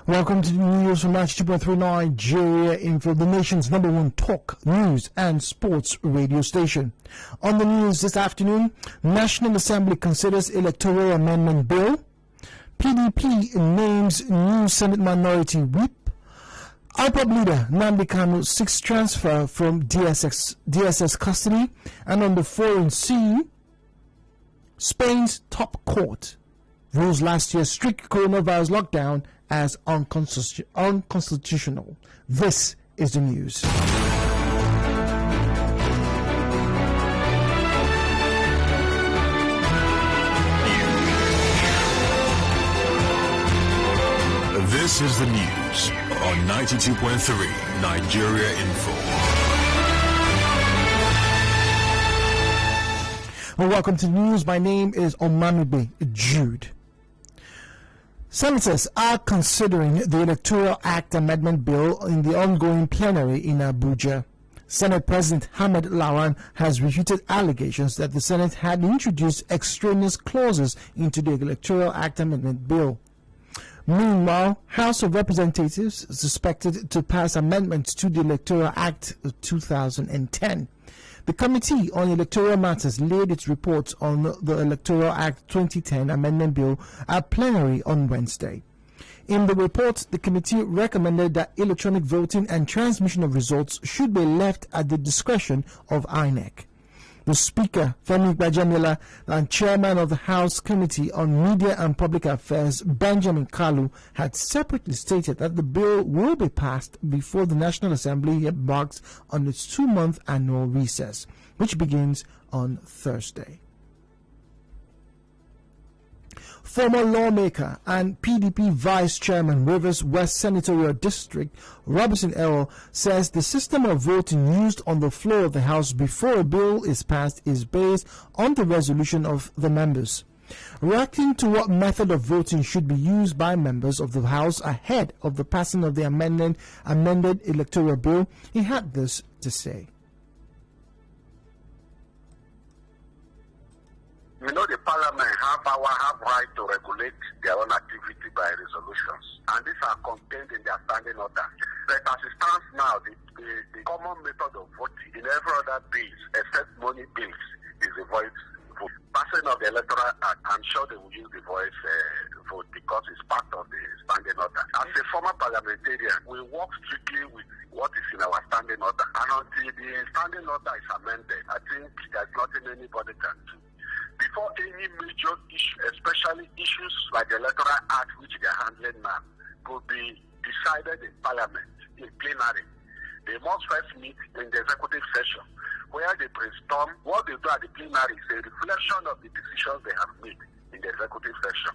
Welcome to the news from 92.3 Nigeria Info, the nation's number one talk, news and sports radio station. On the news this afternoon, National Assembly considers electoral amendment bill. PDP names new Senate minority whip. IPOB leader Nnamdi Kanu seeks transfer from DSS custody. And on the foreign scene, Spain's top court rules last year's strict coronavirus lockdown as unconstitutional. This is the news. This is the news on 92.3 Nigeria Info. Well, welcome to the news. My name is Omamebe Jude. Senators are considering the Electoral Act Amendment Bill in the ongoing plenary in Abuja. Senate President Ahmed Lawan has refuted allegations that the Senate had introduced extraneous clauses into the Electoral Act Amendment Bill. Meanwhile, House of Representatives is expected to pass amendments to the Electoral Act of 2010. The Committee on Electoral Matters laid its report on the Electoral Act 2010 Amendment Bill at plenary on Wednesday. In the report, the committee recommended that electronic voting and transmission of results should be left at the discretion of INEC. The Speaker, Femi Gbajamila, and Chairman of the House Committee on Media and Public Affairs, Benjamin Kalu, had separately stated that the bill will be passed before the National Assembly embarks on its 2-month annual recess, which begins on Thursday. Former lawmaker and PDP Vice Chairman, Rivers West Senatorial District, Robinson Errol, says the system of voting used on the floor of the House before a bill is passed is based on the resolution of the members. Reacting to what method of voting should be used by members of the House ahead of the passing of the amended electoral bill, he had this to say. We know the Parliament have right to regulate their own activity by resolutions, and these are contained in their standing order. But as it stands now, the common method of voting in every other bills, except money bills, is the voice vote. Passing of the Electoral Act, I'm sure they will use the voice vote because it's part of the standing order. As a former parliamentarian, we work strictly with what is in our standing order, and until the standing order is amended, I think there's nothing anybody can do. Before any major issue, especially issues like the Electoral Act, which they are handling now, could be decided in Parliament, in plenary, they must first meet in the executive session, where they brainstorm. What they do at the plenary is a reflection of the decisions they have made in the executive session.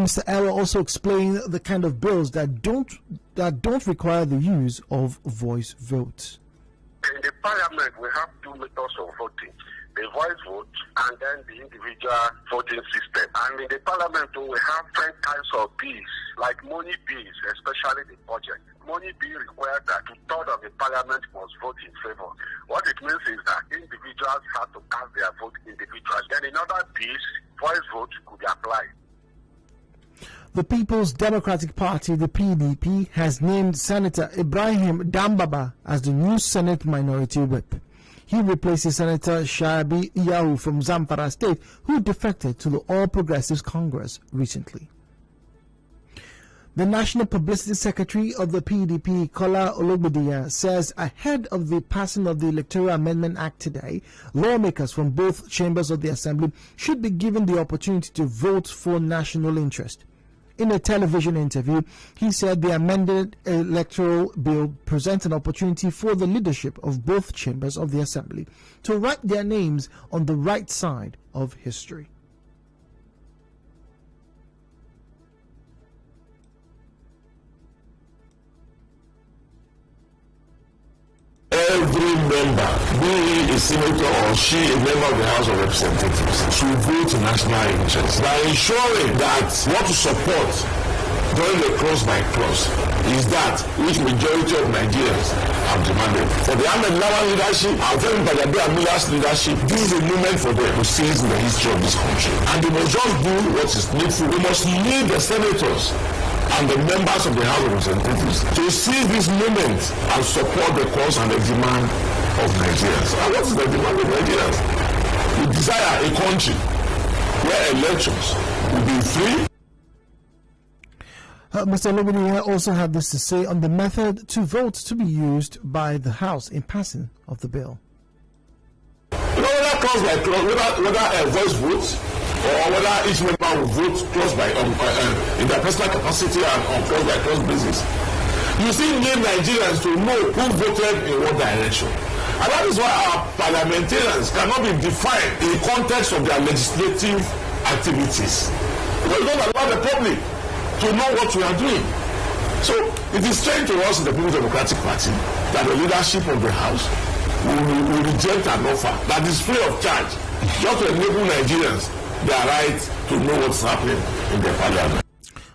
Mr. Errol also explained the kind of bills that don't require the use of voice votes. In the Parliament, we have two methods of voting: the voice vote and then the individual voting system. And in the Parliament, we have 10 kinds of bills, like money bills, especially the budget. Money bill requires that 2/3 of the Parliament must vote in favor. What it means is that individuals have to cast their vote individually. Then in other bills, voice vote could be applied. The People's Democratic Party, the PDP, has named Senator Ibrahim Dambaba as the new Senate Minority Whip. He replaces Senator Shabi Yahu from Zamfara State, who defected to the All Progressives Congress recently. The National Publicity Secretary of the PDP, Kola Ologbediya, says ahead of the passing of the Electoral Amendment Act today, lawmakers from both chambers of the Assembly should be given the opportunity to vote for national interest. In a television interview, he said the amended electoral bill presents an opportunity for the leadership of both chambers of the Assembly to write their names on the right side of history. Every member, be he a senator or she a member of the House of Representatives, should vote in national interest by ensuring that what to support during the cross by cross is that which majority of Nigerians have demanded. For the Ahmed Lawan leadership, our friend Badabi Amila's leadership, this is a moment for them to seize the history of this country. And they must just do what is needful. We must lead the senators and the members of the House of Representatives to seize this moment and support the cause and the demand of Nigerians. And what is the demand of Nigerians? We desire a country where elections will be free. Mr. Olubini also had this to say on the method to vote to be used by the House in passing of the bill. Whether clause by clause, whether a voice vote or whether each member will vote clause by in their personal capacity and on clause by clause basis, you still need Nigerians to know who voted in what direction. And that is why our parliamentarians cannot be defined in the context of their legislative activities. Because we don't allow the public to know what we are doing. So it is strange to us in the People's Democratic Party that the leadership of the House will reject an offer that is free of charge just to enable Nigerians their right to know what's happening in their parliament.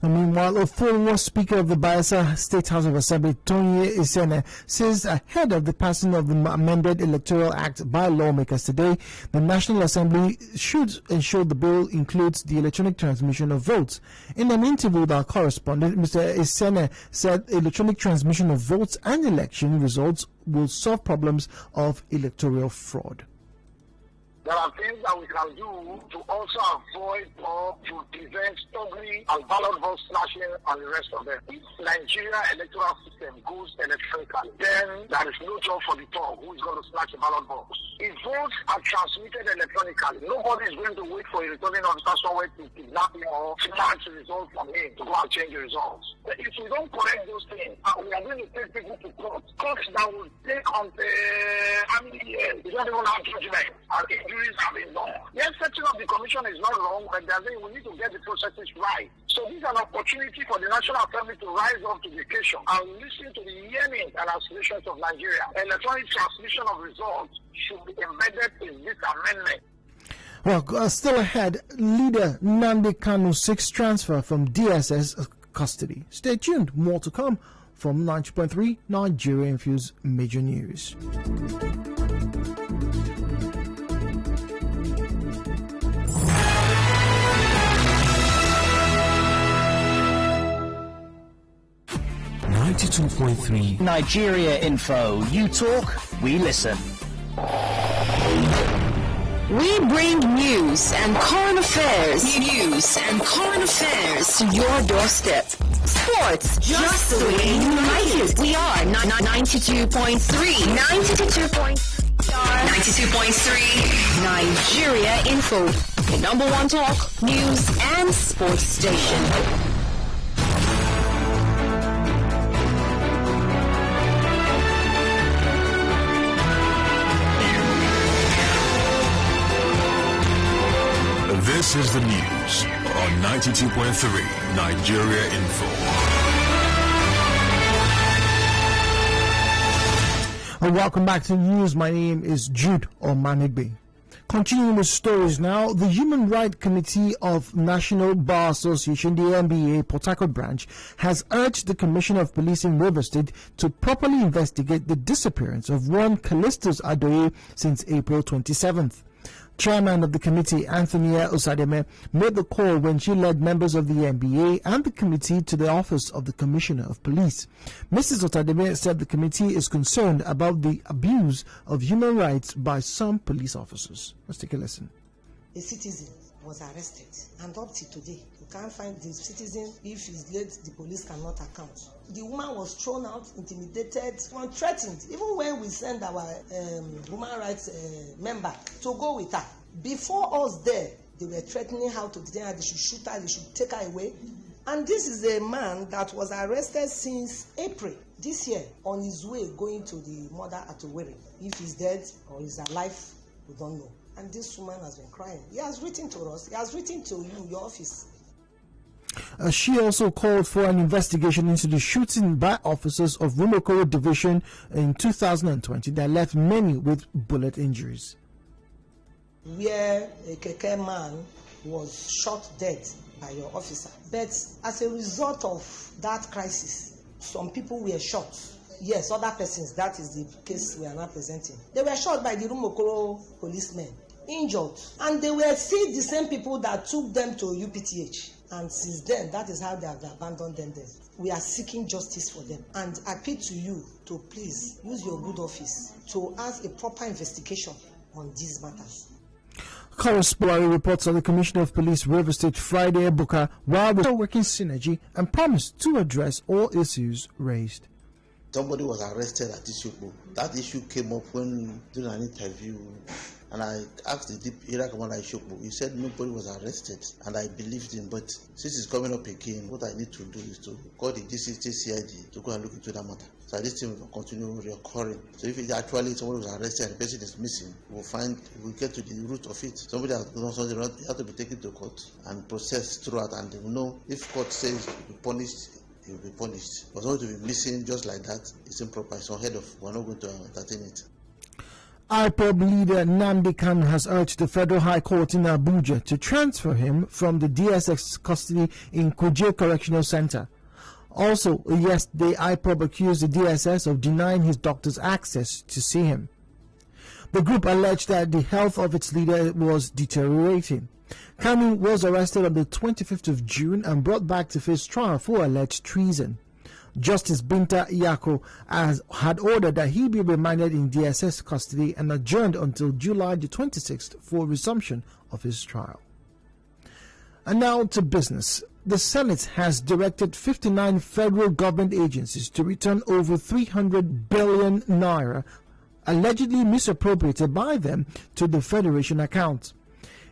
Meanwhile, a former Speaker of the Bayelsa State House of Assembly, Tony Isene, says ahead of the passing of the amended Electoral Act by lawmakers today, the National Assembly should ensure the bill includes the electronic transmission of votes. In an interview with our correspondent, Mr. Isene said electronic transmission of votes and election results will solve problems of electoral fraud. There are things that we can do to also avoid or to prevent stumbling and ballot vote slashing and the rest of them. If Nigeria electoral system goes electronically, then there is no job for the top who is going to slash a ballot box. If votes are transmitted electronically, nobody is going to wait for a returning officer somewhere to kidnap him or snatch the result from him to go and change the results. But if we don't correct those things, we are going to take people to court. Courts that will take on how many years? We don't even have judgment. And injuries have been done. Yes, setting up the commission is not wrong, but they're saying we need to get the processes right. So this is an opportunity for the National Assembly to rise up to the occasion and listen to the yearnings and aspirations of Nigeria. Electronic transmission of results should be embedded in this amendment. Well, still ahead, leader Nnamdi Kanu seeks transfer from DSS custody. Stay tuned, more to come from 90.3 Nigeria Infuse Major News. Nigeria Info. You talk, we listen. We bring news and current affairs. To your doorstep. Sports, just the way you like it. We are 92.3. 92.3 Nigeria Info. The #1 talk, news, and sports station. This is the news on 92.3 Nigeria Info. Welcome back to the news. My name is Jude Omamebe. Continuing with stories now, the Human Rights Committee of National Bar Association, the NBA Port Harcourt branch, has urged the Commissioner of Police in Rivers State to properly investigate the disappearance of one Callistus Adoye since April 27th. Chairman of the committee, Anthony Osademe, made the call when she led members of the NBA and the committee to the office of the Commissioner of Police. Mrs. Osademe said the committee is concerned about the abuse of human rights by some police officers. Let's take a listen. A citizen was arrested, and up to today, you can't find the citizen. If he's late, the police cannot account. The woman was thrown out, intimidated, and threatened. Even when we send our human rights member to go with her, before us there, they were threatening her to detain her. They should shoot her. They should take her away. And this is a man that was arrested since April this year on his way going to the mother at Owerri. If he's dead or he's alive, we don't know. And this woman has been crying. He has written to us. He has written to you, your office. She also called for an investigation into the shooting by officers of Rumokoro Division in 2020 that left many with bullet injuries. Where a Keke man was shot dead by your officer. But as a result of that crisis, some people were shot. Yes, other persons, that is the case we are now presenting. They were shot by the Rumokoro policemen, injured. And they were still the same people that took them to UPTH. And since then, that is how they have abandoned them there. We are seeking justice for them and appeal to you to please use your good office to ask a proper investigation on these matters. Correspondent reports on the Commissioner of Police River State Friday Ebuka while the working synergy and promised to address all issues raised. Somebody was arrested at Ishukwu. That issue came up when during an interview, and I asked the area commander Ishukwu. He said nobody was arrested, and I believed him. But since it's coming up again, what I need to do is to call the GCID to go and look into that matter. So this thing will continue recurring. So if it actually somebody was arrested and the person is missing, we'll get to the root of it. Somebody has done something wrong, you have to be taken to court and processed throughout, and they will know if court says to be punished, he will be punished. But not to be missing just like that is improper. It's unheard of. We're not going to entertain it. IPOB leader Nnamdi Kanu has urged the Federal High Court in Abuja to transfer him from the DSS custody in Kuje Correctional Center. Also, yesterday, IPOB accused the DSS of denying his doctors access to see him. The group alleged that the health of its leader was deteriorating. Kanu was arrested on the 25th of June and brought back to face trial for alleged treason. Justice Binta Yako had ordered that he be remanded in DSS custody and adjourned until July the 26th for resumption of his trial. And now to business. The Senate has directed 59 federal government agencies to return over 300 billion naira allegedly misappropriated by them to the Federation account.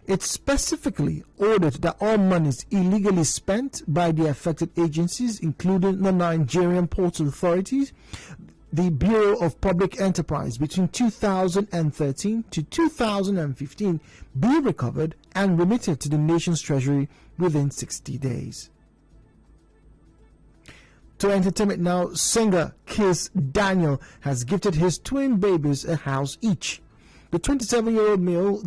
It specifically ordered that all monies illegally spent by the affected agencies, including the Nigerian Ports Authority, the Bureau of Public Enterprise between 2013 to 2015, be recovered and remitted to the nation's treasury within 60 days. To entertainment now, singer Kiss Daniel has gifted his twin babies a house each. The 27-year-old male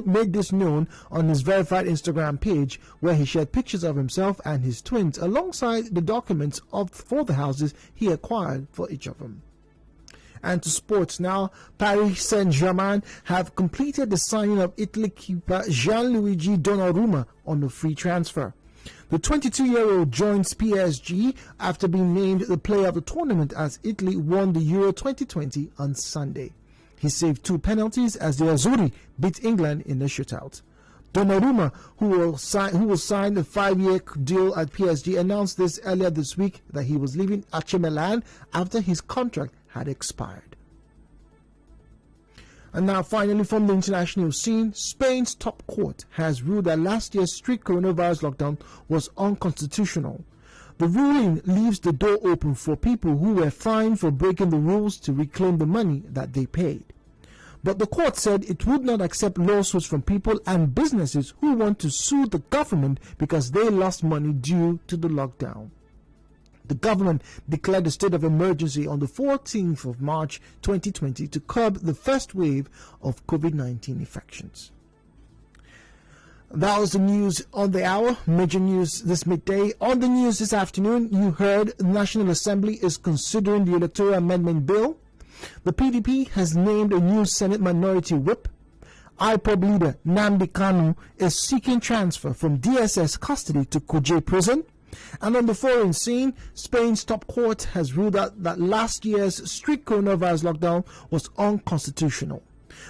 made this known on his verified Instagram page, where he shared pictures of himself and his twins alongside the documents for the houses he acquired for each of them. And to sports now, Paris Saint-Germain have completed the signing of Italy keeper Gianluigi Donnarumma on a free transfer. The 22-year-old joins PSG after being named the player of the tournament as Italy won the Euro 2020 on Sunday. He saved 2 penalties as the Azzurri beat England in the shootout. Donnarumma, who will sign a 5-year deal at PSG, announced this earlier this week that he was leaving AC Milan after his contract had expired. And now finally from the international scene, Spain's top court has ruled that last year's strict coronavirus lockdown was unconstitutional. The ruling leaves the door open for people who were fined for breaking the rules to reclaim the money that they paid. But the court said it would not accept lawsuits from people and businesses who want to sue the government because they lost money due to the lockdown. The government declared a state of emergency on the 14th of March 2020 to curb the first wave of COVID-19 infections. That was the news on the hour. Major news this midday. On the news this afternoon, you heard the National Assembly is considering the Electoral Amendment Bill. The PDP has named a new Senate Minority Whip. IPOB leader Nnamdi Kanu is seeking transfer from DSS custody to Kuje prison. And on the foreign scene, Spain's top court has ruled out that last year's strict coronavirus lockdown was unconstitutional.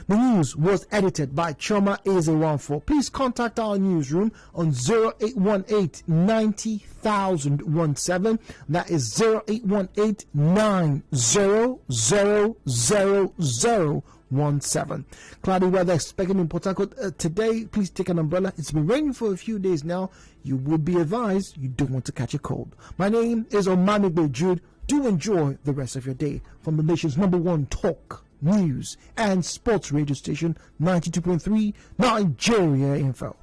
The news was edited by Choma Eze14. Please contact our newsroom on 0818 90,017. That is 0818 90,00017. Cloudy weather expected in Port Harcourt today. Please take an umbrella. It's been raining for a few days now. You would be advised you don't want to catch a cold. My name is Omamebe Jude. Do enjoy the rest of your day from the nation's #1 talk, news, and sports radio station, 92.3 Nigeria Info.